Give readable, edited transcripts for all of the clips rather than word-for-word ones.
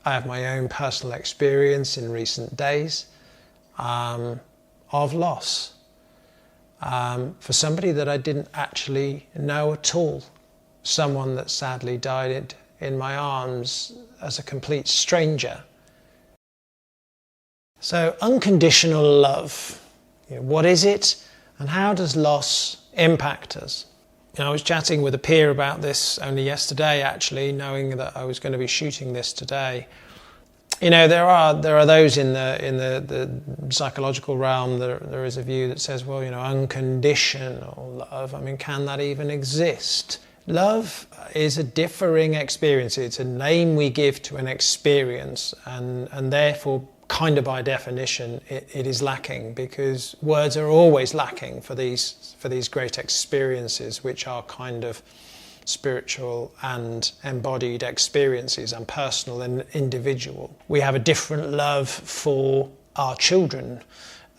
I have my own personal experience in recent days of loss for somebody that I didn't actually know at all. Someone that sadly died in my arms as a complete stranger. So unconditional love, what is it and how does loss impact us? I was chatting with a peer about this only yesterday, actually, knowing that I was going to be shooting this today. There are those in the psychological realm. There is a view that says, well, unconditional love. I mean, can that even exist? Love is a differing experience. It's a name we give to an experience, and therefore, kind of by definition, it is lacking, because words are always lacking for these great experiences, which are kind of spiritual and embodied experiences, and personal and individual. We have a different love for our children,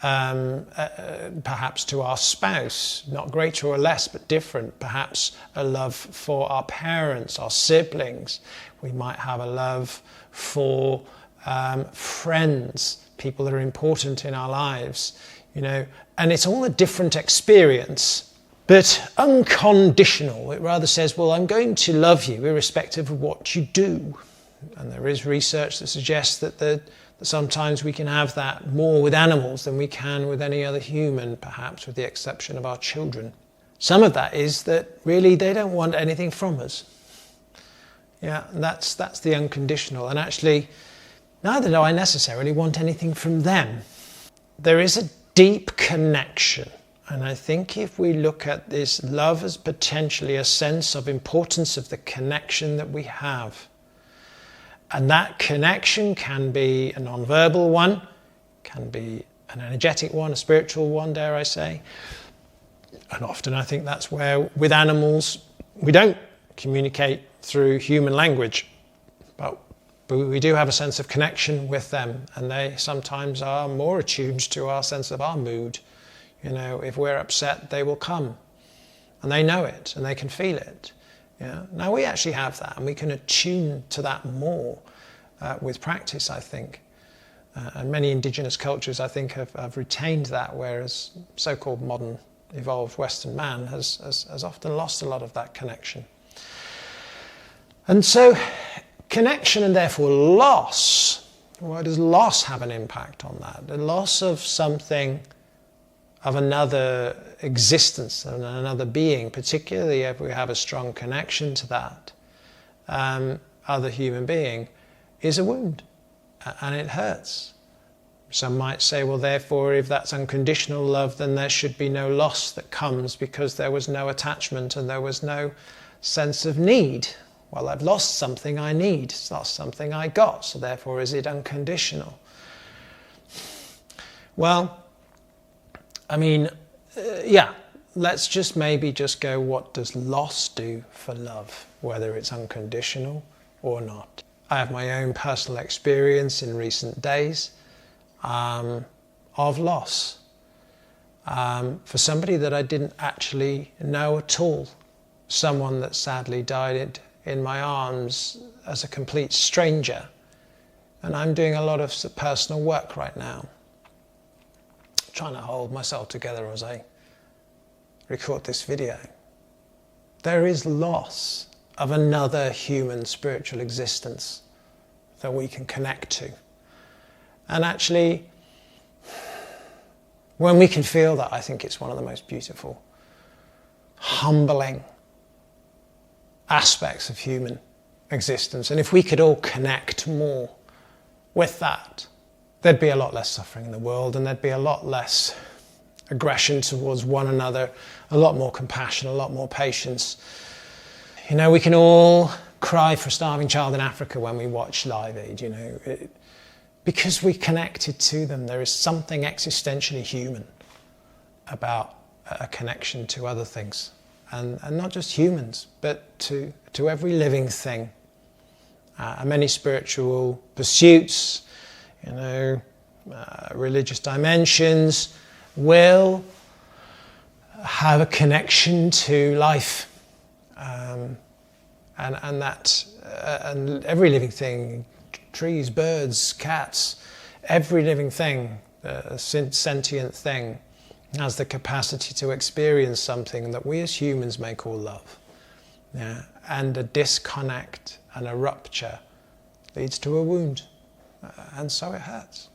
perhaps to our spouse, not greater or less, but different. Perhaps a love for our parents, our siblings. We might have a love for friends, people that are important in our lives, and it's all a different experience. But unconditional, it rather says, well, I'm going to love you irrespective of what you do. And there is research that suggests that sometimes we can have that more with animals than we can with any other human, perhaps with the exception of our children. Some of that is that really they don't want anything from us. Yeah, and that's the unconditional. And actually, neither do I necessarily want anything from them. There is a deep connection. And I think if we look at this love as potentially a sense of importance of the connection that we have, and that connection can be a non-verbal one, can be an energetic one, a spiritual one, dare I say. And often I think that's where, with animals, we don't communicate through human language, but we do have a sense of connection with them, and they sometimes are more attuned to our sense of our mood. If we're upset, they will come, and they know it, and they can feel it. Yeah. Now we actually have that, and we can attune to that more with practice, I think. And many indigenous cultures, I think, have retained that, whereas so-called modern, evolved Western man has often lost a lot of that connection. And so, connection and therefore loss. Why does loss have an impact on that? The loss of something, of another existence and another being, particularly if we have a strong connection to that other human being, is a wound, and it hurts. Some might say, well, therefore, if that's unconditional love, then there should be no loss that comes because there was no attachment and there was no sense of need. Well, I've lost something I need, it's lost something I got, so therefore is it unconditional? Well, I mean, let's just go, what does loss do for love, whether it's unconditional or not? I have my own personal experience in recent days of loss for somebody that I didn't actually know at all. Someone that sadly died in my arms as a complete stranger. And I'm doing a lot of personal work right now, trying to hold myself together as I record this video. There is loss of another human spiritual existence that we can connect to. And actually, when we can feel that, I think it's one of the most beautiful, humbling aspects of human existence. And if we could all connect more with that, there'd be a lot less suffering in the world, and there'd be a lot less aggression towards one another, a lot more compassion, a lot more patience. We can all cry for a starving child in Africa when we watch Live Aid, because we connected to them. There is something existentially human about a connection to other things, and not just humans, but to every living thing. Many spiritual pursuits, religious dimensions will have a connection to life, and every living thing trees, birds, cats, every living thing, a sentient thing, has the capacity to experience something that we as humans may call love. Yeah? And a disconnect and a rupture leads to a wound, and so it hurts.